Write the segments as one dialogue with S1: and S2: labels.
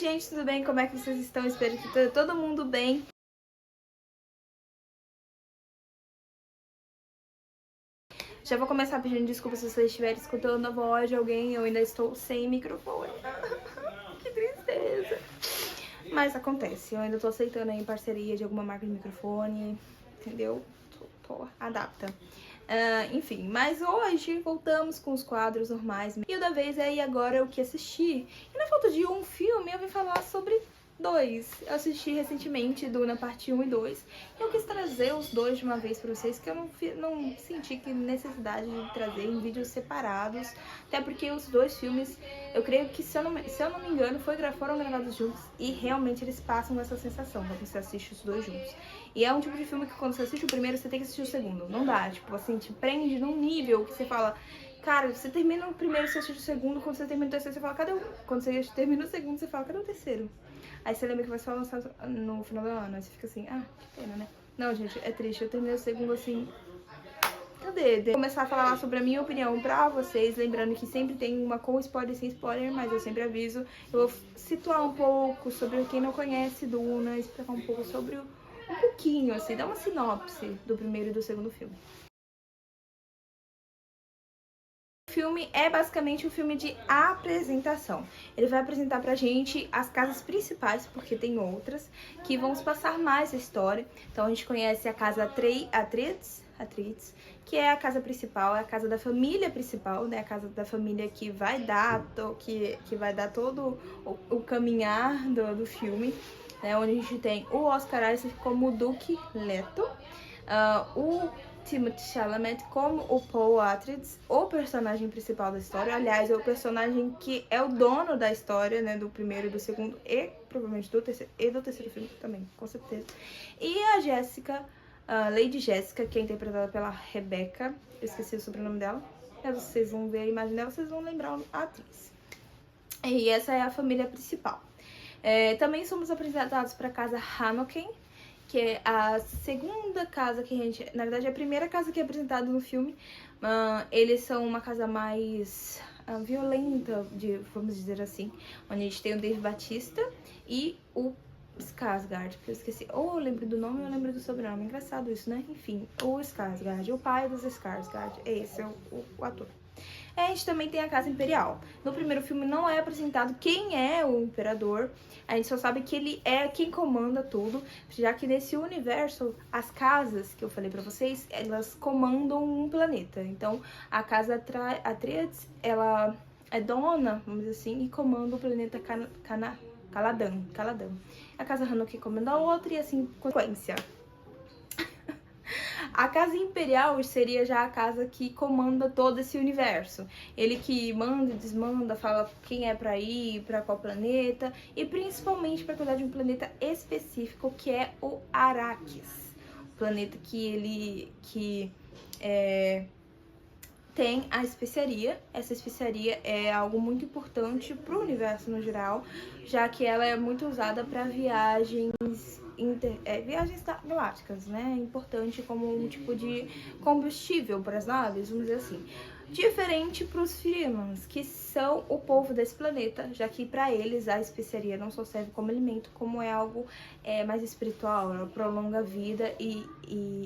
S1: Gente, tudo bem? Como é que vocês estão? Espero que todo mundo bem. Já vou começar pedindo desculpas se vocês estiverem escutando a voz de alguém. Eu ainda estou sem microfone. Que tristeza. Mas acontece. Eu ainda tô aceitando aí parceria de alguma marca de microfone. Entendeu? Adapta. Enfim, mas hoje voltamos com os quadros normais. E o da vez é e agora o que assistir. E na falta de um filme, eu vim falar sobre dois. Eu assisti recentemente Duna parte 1 e 2. E eu quis trazer os dois de uma vez pra vocês, que eu não senti que necessidade de trazer em vídeos separados. Até porque os dois filmes, eu creio que, se eu não me engano, foram gravados juntos. E realmente eles passam essa sensação quando você assiste os dois juntos. E é um tipo de filme que quando você assiste o primeiro, você tem que assistir o segundo. Não dá, tipo assim, te prende num nível que você fala... Cara, você termina o primeiro, você assiste o segundo, quando você termina o terceiro, você fala, cadê o... Quando você termina o segundo, você fala, cadê o terceiro? Aí você lembra que vai só lançar no final do ano, aí você fica assim, que pena, né? Não, gente, é triste, eu terminei o segundo assim... Cadê? Vou começar a falar sobre a minha opinião pra vocês, lembrando que sempre tem uma com spoiler e sem spoiler, mas eu sempre aviso. Eu vou situar um pouco sobre quem não conhece Duna, explicar um pouco sobre um pouquinho, assim, dar uma sinopse do primeiro e do segundo filme. O filme é basicamente um filme de apresentação. Ele vai apresentar pra gente as casas principais, porque tem outras, que vão se passar mais a história. Então a gente conhece a casa Atreides, que é a casa principal, é a casa da família principal, né? A casa da família que vai dar, que vai dar todo o caminhar do filme, né? Onde a gente tem o Oscar Isaac como o Duque Leto, o Timothée Chalamet como o Paul Atreides, o personagem principal da história. Aliás, é o personagem que é o dono da história, né, do primeiro e do segundo, e provavelmente do terceiro filme também, com certeza. E a Jéssica, Lady Jéssica, que é interpretada pela Rebecca, eu esqueci o sobrenome dela, mas vocês vão ver a imagem dela, vocês vão lembrar a atriz. E essa é a família principal. Também somos apresentados para a casa Hanniken, que é a segunda casa que a gente... Na verdade, é a primeira casa que é apresentada no filme. Eles são uma casa mais violenta, vamos dizer assim. Onde a gente tem o Dave Bautista e o Skarsgård, que eu esqueci. Ou eu lembro do nome ou eu lembro do sobrenome. Engraçado isso, né? Enfim, o Skarsgård, o pai dos Skarsgård. Esse é o ator. A gente também tem a Casa Imperial. No primeiro filme não é apresentado quem é o imperador, a gente só sabe que ele é quem comanda tudo, já que nesse universo, as casas que eu falei pra vocês, elas comandam um planeta. Então, a Casa Atreides, ela é dona, vamos dizer assim, e comanda o planeta Caladan. A Casa Hanniken comanda a outra e assim, consequência. A Casa Imperial seria já a casa que comanda todo esse universo. Ele que manda e desmanda, fala quem é pra ir, pra qual planeta, e principalmente pra cuidar de um planeta específico, que é o Arrakis. O planeta que tem a especiaria. Essa especiaria é algo muito importante pro universo no geral, já que ela é muito usada para viagens galácticas, né? É importante como um tipo de combustível para as naves, vamos dizer assim. Diferente para os Freemans, que são o povo desse planeta, já que para eles a especiaria não só serve como alimento, como é algo mais espiritual, ela prolonga a vida e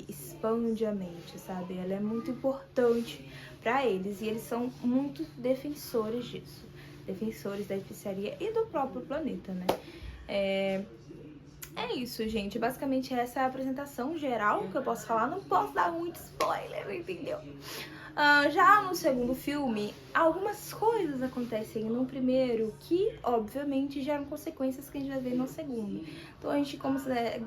S1: expande a mente, sabe? Ela é muito importante para eles e eles são muito defensores disso, defensores da especiaria e do próprio planeta, né? É isso, gente. Basicamente essa é a apresentação geral que eu posso falar. Não posso dar muito spoiler, entendeu? Já no segundo filme, algumas coisas acontecem no primeiro que, obviamente, geram consequências que a gente vai ver no segundo. Então a gente consegue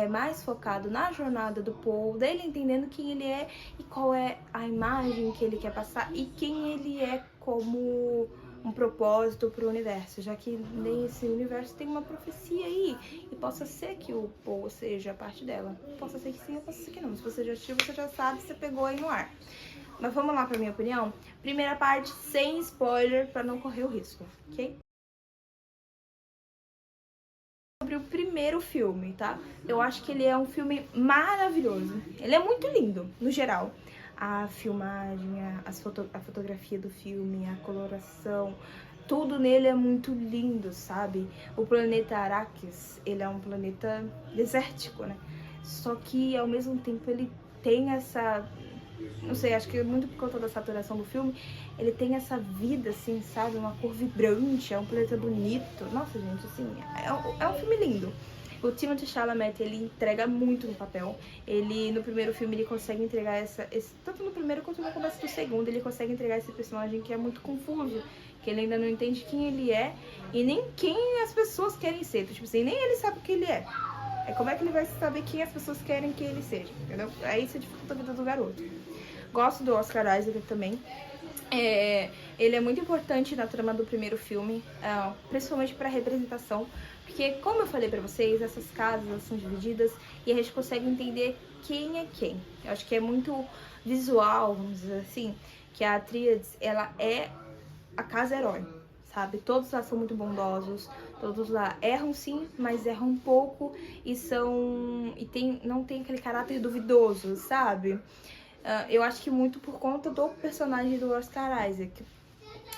S1: mais focado na jornada do Paul, dele entendendo quem ele é e qual é a imagem que ele quer passar e quem ele é como um propósito para o universo, já que nesse universo tem uma profecia aí e possa ser que o Paul seja parte dela. Possa ser que sim, ou possa ser que não. Se você já assistiu, você já sabe, você pegou aí no ar. Mas vamos lá pra minha opinião? Primeira parte, sem spoiler, pra não correr o risco, ok? Sobre o primeiro filme, tá? Eu acho que ele é um filme maravilhoso. Ele é muito lindo, no geral. A filmagem, a fotografia do filme, a coloração, tudo nele é muito lindo, sabe? O planeta Arrakis, ele é um planeta desértico, né? Só que ao mesmo tempo ele tem essa, não sei, acho que muito por conta da saturação do filme, ele tem essa vida, assim, sabe? Uma cor vibrante, é um planeta bonito. Nossa, gente, assim, é um filme lindo. O Timothée Chalamet, ele entrega muito no papel. Ele, no primeiro filme, ele consegue entregar tanto no primeiro quanto no começo do segundo, ele consegue entregar esse personagem que é muito confuso, que ele ainda não entende quem ele é e nem quem as pessoas querem ser. Tipo assim, nem ele sabe o que ele é. É como é que ele vai saber quem as pessoas querem que ele seja, entendeu? Aí isso dificulta a vida do garoto. Gosto do Oscar Isaac também. Ele é muito importante na trama do primeiro filme, principalmente para a representação, porque, como eu falei para vocês, essas casas são divididas e a gente consegue entender quem é quem. Eu acho que é muito visual, vamos dizer assim, que a Tríades, ela é a casa herói, sabe? Todos lá são muito bondosos, todos lá erram sim, mas erram um pouco e não tem aquele caráter duvidoso, sabe? Eu acho que muito por conta do personagem do Oscar Isaac.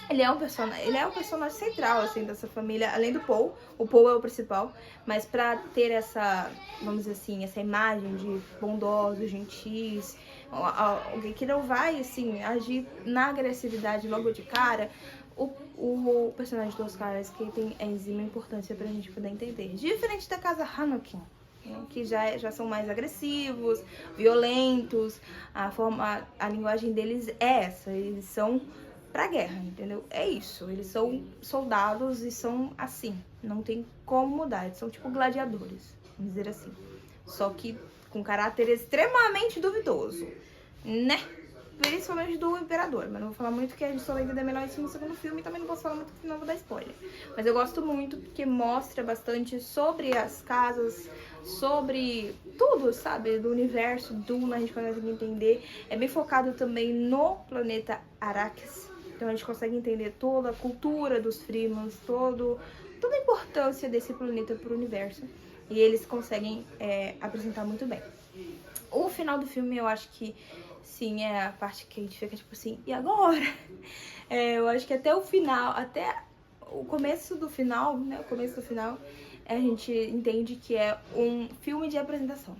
S1: Ele é um personagem central, assim, dessa família, além do Paul. O Paul é o principal, mas pra ter essa, vamos dizer assim, essa imagem de bondosos, gentis, alguém que não vai, assim, agir na agressividade logo de cara, o personagem do Oscar Isaac tem enzima importância pra gente poder entender. Diferente da casa Hanauken, que já são mais agressivos, violentos, a linguagem deles é essa, eles são pra guerra, entendeu? É isso, eles são soldados e são assim, não tem como mudar, eles são tipo gladiadores, vamos dizer assim, só que com caráter extremamente duvidoso, né? Principalmente do Imperador, mas não vou falar muito que a gente só vai entender melhor isso no segundo filme e também não posso falar muito porque não vou dar spoiler. Mas eu gosto muito porque mostra bastante sobre as casas, sobre tudo, sabe, do universo, Duna, a gente consegue entender. É bem focado também no planeta Arrakis, então a gente consegue entender toda a cultura dos Freemans, toda a importância desse planeta para o universo. E eles conseguem apresentar muito bem. O final do filme eu acho que sim, é a parte que a gente fica tipo assim, e agora? Eu acho que até o final, até o começo do final, né? O começo do final, a gente entende que é um filme de apresentação.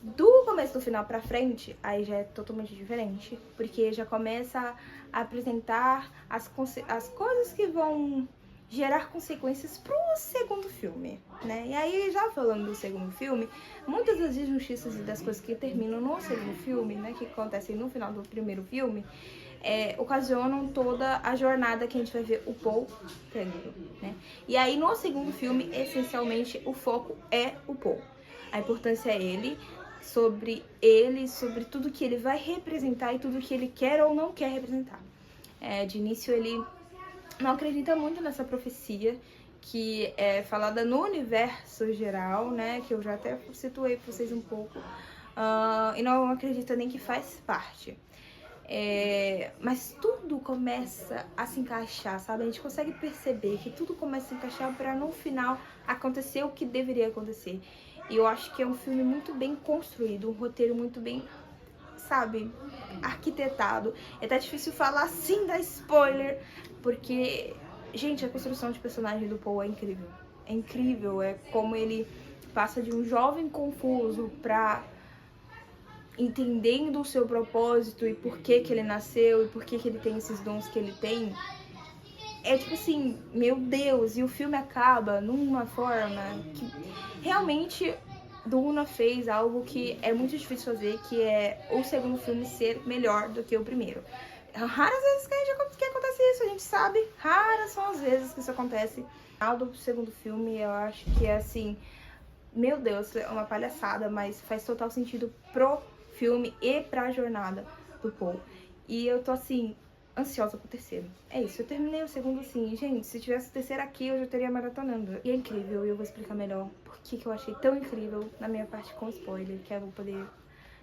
S1: Do começo do final pra frente, aí já é totalmente diferente, porque já começa a apresentar as coisas que vão gerar consequências pro segundo filme, né? E aí, já falando do segundo filme, muitas das injustiças e das coisas que terminam no segundo filme, né, que acontecem no final do primeiro filme, ocasionam toda a jornada que a gente vai ver o Paul tendo, né? E aí, no segundo filme, essencialmente, o foco é o Paul. A importância é sobre tudo que ele vai representar e tudo que ele quer ou não quer representar. De início, ele não acredita muito nessa profecia que é falada no universo geral, né? Que eu já até situei pra vocês um pouco. E não acredita nem que faz parte. Mas tudo começa a se encaixar, sabe? A gente consegue perceber que tudo começa a se encaixar para no final acontecer o que deveria acontecer. E eu acho que é um filme muito bem construído, um roteiro muito bem, sabe, arquitetado. É até difícil falar assim, dar spoiler, porque, gente, a construção de personagem do Paul é incrível. É incrível, é como ele passa de um jovem confuso pra entendendo o seu propósito e por que ele nasceu e por que ele tem esses dons que ele tem. É tipo assim, meu Deus, e o filme acaba numa forma que realmente Duna fez algo que é muito difícil fazer, que é o segundo filme ser melhor do que o primeiro. Raras vezes que acontece isso, a gente sabe, raras são as vezes que isso acontece. O final do segundo filme, eu acho que é assim, meu Deus, é uma palhaçada, mas faz total sentido pro filme e pra jornada do Paul. E eu tô assim, ansiosa pro terceiro. É isso, eu terminei o segundo assim, gente, se tivesse o terceiro aqui eu já teria maratonando. E é incrível, e eu vou explicar melhor por que eu achei tão incrível na minha parte com spoiler, que eu vou poder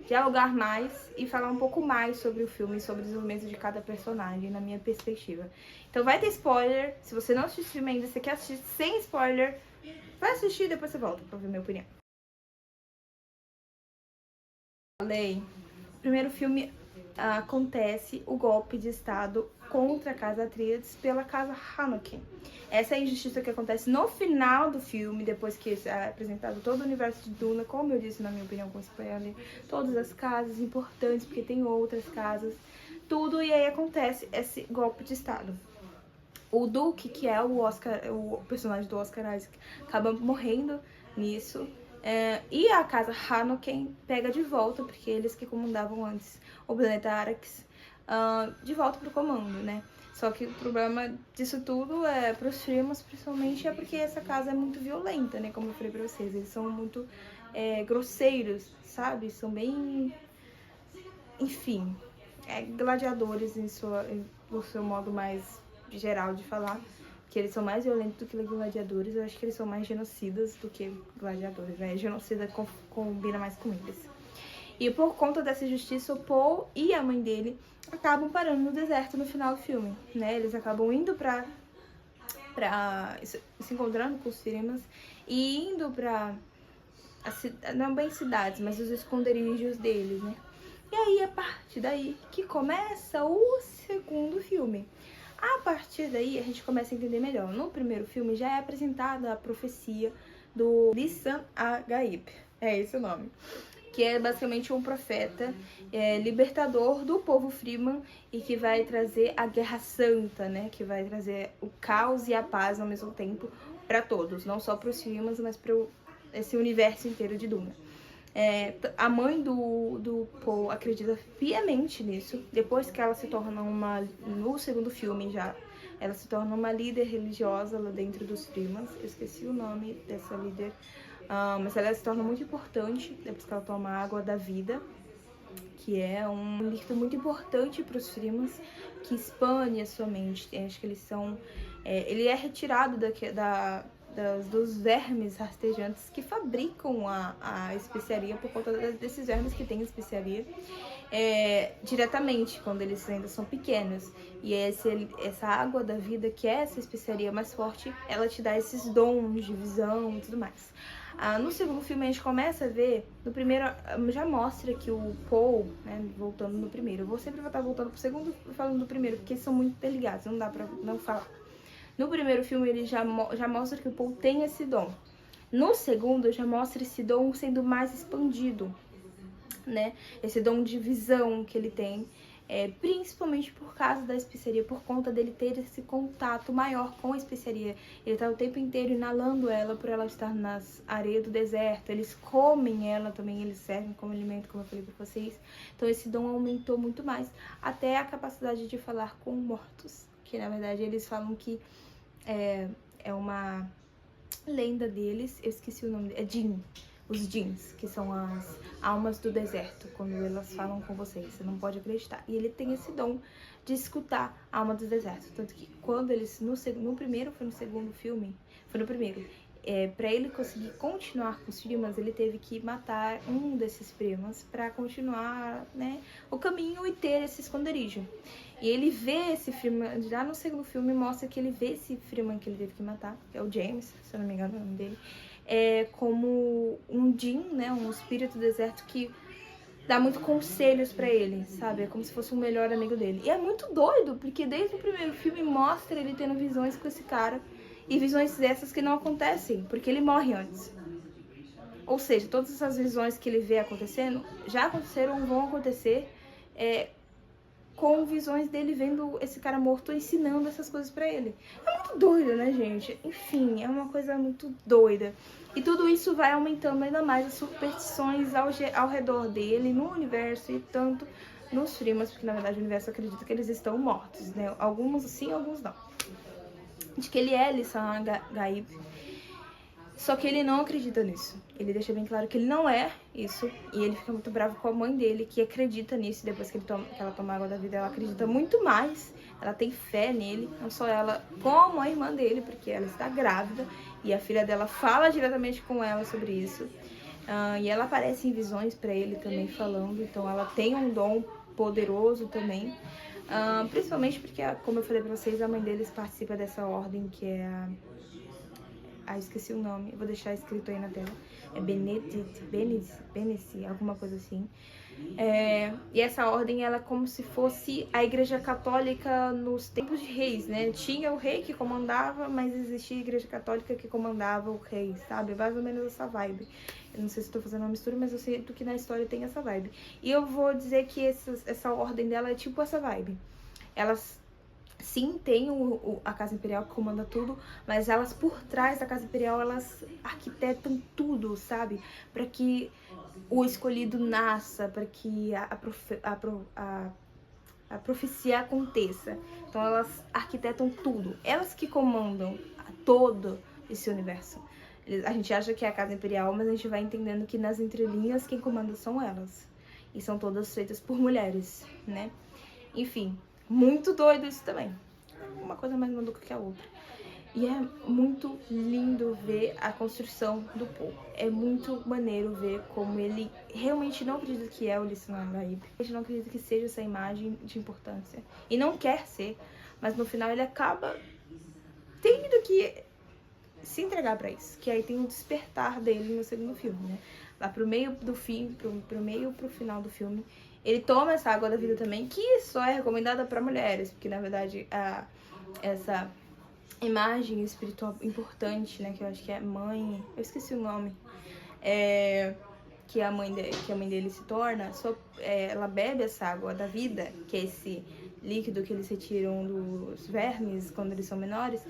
S1: dialogar mais e falar um pouco mais sobre o filme, sobre o desenvolvimento de cada personagem, na minha perspectiva. Então vai ter spoiler, se você não assistiu o filme ainda, você quer assistir sem spoiler, vai assistir e depois você volta pra ver minha opinião. Falei, no primeiro filme acontece o golpe de estado contra a Casa Atreides pela Casa Harkonnen. Essa é a injustiça que acontece no final do filme, depois que é apresentado todo o universo de Duna, como eu disse, na minha opinião, com spoiler, todas as casas importantes, porque tem outras casas, tudo, e aí acontece esse golpe de Estado. O Duque, que é o personagem do Oscar Isaac, acaba morrendo nisso. E a Casa Harkonnen pega de volta, porque eles que comandavam antes o planeta Arrakis, de volta pro comando, né? Só que o problema disso tudo pros Freemans, principalmente, é porque essa casa é muito violenta, né? Como eu falei pra vocês, eles são muito grosseiros, sabe? São bem... Enfim, gladiadores no seu modo mais geral de falar. Que eles são mais violentos do que gladiadores. Eu acho que eles são mais genocidas do que gladiadores, né? Genocida combina mais com eles. E por conta dessa injustiça, o Paul e a mãe dele acabam parando no deserto no final do filme, né? Eles acabam indo se encontrando com os Freemans e indo não bem cidades, mas os esconderijos deles, né? E aí, a partir daí que começa o segundo filme. A partir daí, a gente começa a entender melhor. No primeiro filme, já é apresentada a profecia do Lisan Agaib. É esse o nome. Que é basicamente um profeta libertador do povo Freeman e que vai trazer a Guerra Santa, né? Que vai trazer o caos e a paz ao mesmo tempo para todos. Não só para os Freemans, mas para esse universo inteiro de Duna. A mãe do Paul acredita piamente nisso. Depois que ela se torna no segundo filme já, ela se torna uma líder religiosa lá dentro dos Freemans. Eu esqueci o nome dessa líder, mas ela se torna muito importante depois que ela toma a água da vida, que é um líquido muito importante para os Freemans, que expande a sua mente. Acho que eles são... ele é retirado dos vermes rastejantes que fabricam a especiaria, por conta desses vermes que tem especiaria, diretamente, quando eles ainda são pequenos. E essa água da vida, que é essa especiaria mais forte, ela te dá esses dons de visão e tudo mais. No segundo filme a gente começa a ver, no primeiro já mostra que o Paul, né, voltando no primeiro, eu vou sempre estar voltando pro segundo falando do primeiro, porque eles são muito interligados, não dá pra não falar. No primeiro filme ele já mostra que o Paul tem esse dom. No segundo já mostra esse dom sendo mais expandido, né? Esse dom de visão que ele tem, principalmente por causa da especiaria, por conta dele ter esse contato maior com a especiaria. Ele tá o tempo inteiro inalando ela por ela estar nas areias do deserto. Eles comem ela também, eles servem como alimento, como eu falei pra vocês. Então esse dom aumentou muito mais, até a capacidade de falar com mortos, que na verdade eles falam que é uma lenda deles, eu esqueci o nome, Jinn, os Jinns, que são as almas do deserto, quando elas falam com vocês, você não pode acreditar. E ele tem esse dom de escutar a alma do deserto, tanto que quando eles, no primeiro, foi no segundo filme, foi no primeiro, pra ele conseguir continuar com os Freemans, ele teve que matar um desses Freemans pra continuar, né, o caminho e ter esse esconderijo. E ele vê esse Freeman, já no segundo filme mostra que ele vê esse Freeman que ele teve que matar, que é o James, se eu não me engano é o nome dele, como um Jinn, né, um espírito do deserto que dá muito conselhos pra ele, sabe? É como se fosse um melhor amigo dele. E é muito doido, porque desde o primeiro filme mostra ele tendo visões com esse cara, e visões dessas que não acontecem, porque ele morre antes. Ou seja, todas essas visões que ele vê acontecendo, já aconteceram ou vão acontecer, com visões dele vendo esse cara morto ensinando essas coisas pra ele. É muito doido, né, gente? Enfim, é uma coisa muito doida. E tudo isso vai aumentando ainda mais as superstições ao redor dele, no universo e tanto nos Freemans, porque na verdade o universo acredita que eles estão mortos, né? Alguns sim, alguns não. De que ele é Lisan Agaib. Só que ele não acredita nisso. Ele deixa bem claro que ele não é isso. E ele fica muito bravo com a mãe dele, que acredita nisso. Depois que ela toma a água da vida, ela acredita muito mais. Ela tem fé nele. Não só ela, como a irmã dele, porque ela está grávida. E a filha dela fala diretamente com ela sobre isso. E ela aparece em visões pra ele também falando. Então ela tem um dom poderoso também. Principalmente porque, como eu falei pra vocês, a mãe deles participa dessa ordem que é esqueci o nome, eu vou deixar escrito aí na tela. É Benedict, alguma coisa assim. E essa ordem, ela é como se fosse a Igreja Católica nos tempos de reis, né? Tinha o rei que comandava, mas existia a Igreja Católica que comandava o rei, sabe? Mais ou menos essa vibe. Eu não sei se estou fazendo uma mistura, mas eu sinto que na história tem essa vibe. E eu vou dizer que essa ordem dela é tipo essa vibe. Elas, sim, tem a Casa Imperial que comanda tudo, mas elas por trás da Casa Imperial, elas arquitetam tudo, sabe? Para que o escolhido nasça, para que a profecia aconteça. Então elas arquitetam tudo. Elas que comandam todo esse universo. A gente acha que é a Casa Imperial, mas a gente vai entendendo que nas entrelinhas quem comanda são elas. E são todas feitas por mulheres, né? Enfim, muito doido isso também. Uma coisa mais maluca que a outra. E é muito lindo ver a construção do Paul. É muito maneiro ver como ele realmente não acredita que é o Lieutenant Gaib. Ele não acredita que seja essa imagem de importância. E não quer ser. Mas no final ele acaba tendo que se entregar pra isso. Que aí tem o despertar dele no segundo filme, né? Lá pro meio do fim, pro final do filme, ele toma essa água da vida também, que só é recomendada pra mulheres. Porque na verdade essa imagem espiritual importante, né, que eu acho que é mãe, eu esqueci o nome, que a mãe dele se torna, ela bebe essa água da vida, que é esse líquido que eles retiram dos vermes quando eles são menores,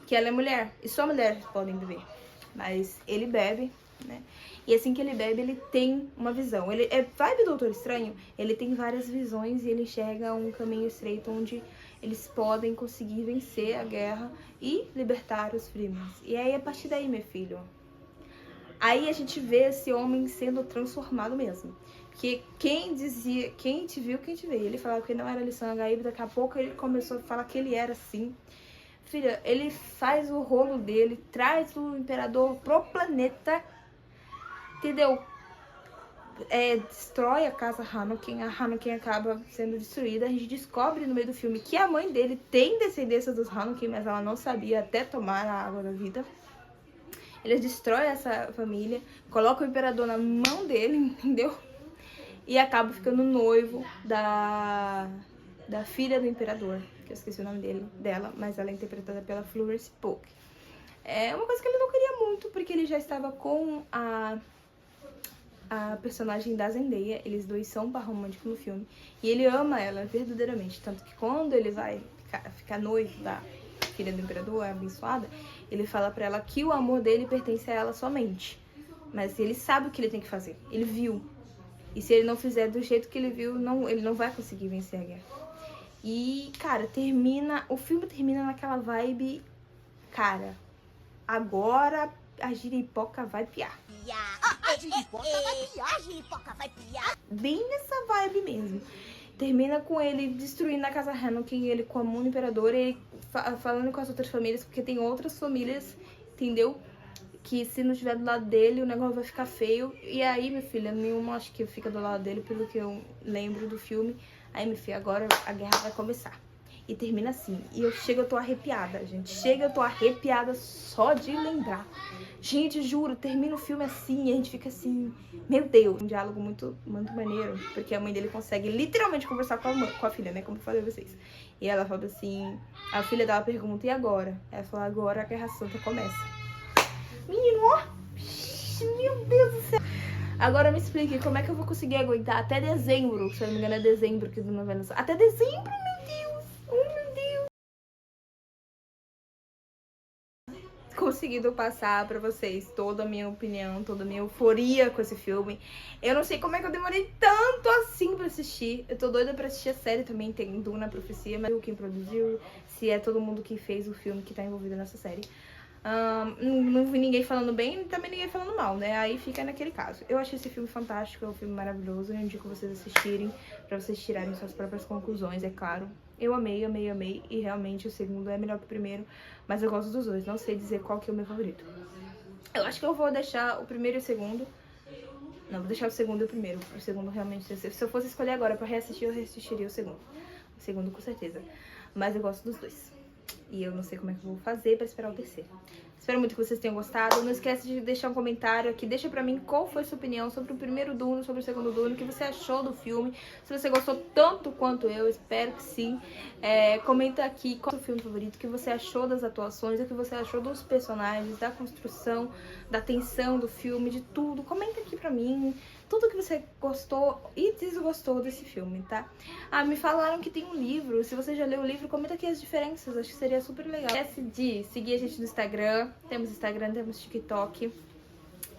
S1: que ela é mulher, e só mulheres podem beber, mas ele bebe, né, e assim que ele bebe, ele tem uma visão, ele é vibe do Doutor Estranho, ele tem várias visões e ele enxerga um caminho estreito onde eles podem conseguir vencer a guerra e libertar os Freemans. E aí, a partir daí, meu filho, aí a gente vê esse homem sendo transformado mesmo. Porque quem te viu, quem te vê. Ele falava que ele não era Lieutenant Gaib, daqui a pouco ele começou a falar que ele era assim. Filha, ele faz o rolo dele, traz o Imperador pro planeta, entendeu? Destrói a casa Hanukkah, a Hanukkah acaba sendo destruída. A gente descobre no meio do filme que a mãe dele tem descendência dos Hanukkah, mas ela não sabia até tomar a água da vida. Eles destroem essa família, colocam o imperador na mão dele, entendeu? E acaba ficando noivo da filha do imperador, que eu esqueci o nome dela, mas ela é interpretada pela Florence Pugh. É uma coisa que ele não queria muito, porque ele já estava com a personagem da Zendaya, eles dois são par romântico no filme, e ele ama ela verdadeiramente, tanto que quando ele vai ficar noivo da filha do imperador, a abençoada, ele fala pra ela que o amor dele pertence a ela somente, mas ele sabe o que ele tem que fazer, ele viu, e se ele não fizer do jeito que ele viu, ele não vai conseguir vencer a guerra. E, cara, o filme termina naquela vibe, cara, agora a giripoca vai piar. A giripoca vai piar. Bem nessa vibe mesmo. Termina com ele destruindo a casa Hanukkah, ele com a mão do imperador, e falando com as outras famílias, porque tem outras famílias, entendeu? Que se não estiver do lado dele, o negócio vai ficar feio. E aí, minha filha, nenhuma acho que fica do lado dele, pelo que eu lembro do filme. Aí, minha filha, agora a guerra vai começar. E termina assim. E eu tô arrepiada, gente. Eu tô arrepiada só de lembrar. Gente, juro, termina o filme assim e a gente fica assim, meu Deus. Um diálogo muito, muito maneiro, porque a mãe dele consegue literalmente conversar com a filha, né? Como eu falei pra vocês. E ela fala assim, a filha dela pergunta, e agora? Ela fala, agora a Guerra Santa começa. Menino, ó, meu Deus do céu. Agora me explique, como é que eu vou conseguir aguentar até dezembro? Se eu não me engano é dezembro que do novela. Até dezembro, meu Deus. Oh, meu Deus. Conseguindo passar pra vocês toda a minha opinião, toda a minha euforia com esse filme. Eu não sei como é que eu demorei tanto assim pra assistir. Eu tô doida pra assistir a série também, tem Duna Profecia, mas quem produziu, se é todo mundo que fez o filme que tá envolvido nessa série. Não vi ninguém falando bem e também ninguém falando mal, né? Aí fica naquele caso. Eu achei esse filme fantástico, é um filme maravilhoso. Eu indico vocês assistirem, pra vocês tirarem suas próprias conclusões, é claro. Eu amei, amei, amei. E realmente o segundo é melhor que o primeiro, mas eu gosto dos dois. Não sei dizer qual que é o meu favorito. Eu acho que eu vou deixar o primeiro e o segundo. Não, vou deixar o segundo e o primeiro. O segundo realmente, se eu fosse escolher agora pra reassistir, eu reassistiria o segundo. O segundo com certeza. Mas eu gosto dos dois. E eu não sei como é que eu vou fazer pra esperar o terceiro. Espero muito que vocês tenham gostado. Não esquece de deixar um comentário aqui. Deixa pra mim qual foi a sua opinião sobre o primeiro Duna, sobre o segundo Duna, o que você achou do filme. Se você gostou tanto quanto eu, espero que sim. Comenta aqui qual é o seu filme favorito, o que você achou das atuações, o que você achou dos personagens, da construção, da tensão do filme, de tudo. Comenta aqui pra mim tudo que você gostou e desgostou desse filme, tá? Me falaram que tem um livro. Se você já leu o livro, comenta aqui as diferenças. Acho que seria super legal. Não esquece de seguir a gente no Instagram. Temos Instagram, temos TikTok.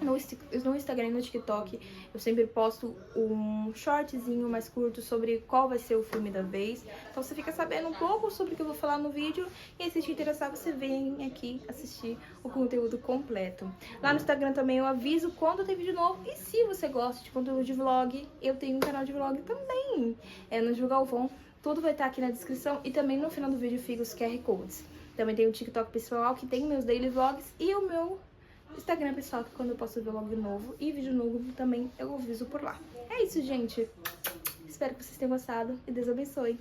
S1: No Instagram e no TikTok eu sempre posto um shortzinho mais curto sobre qual vai ser o filme da vez. Então você fica sabendo um pouco sobre o que eu vou falar no vídeo. E se te interessar, você vem aqui assistir o conteúdo completo. Lá no Instagram também eu aviso quando tem vídeo novo. E se você gosta de conteúdo de vlog, eu tenho um canal de vlog também. No Gil Galvão. Tudo vai estar aqui na descrição. E também no final do vídeo fica os QR Codes. Também tem o TikTok pessoal, que tem meus daily vlogs. E o meu Instagram pessoal, que quando eu posto vlog novo e vídeo novo também eu aviso por lá. É isso, gente. Espero que vocês tenham gostado e Deus abençoe.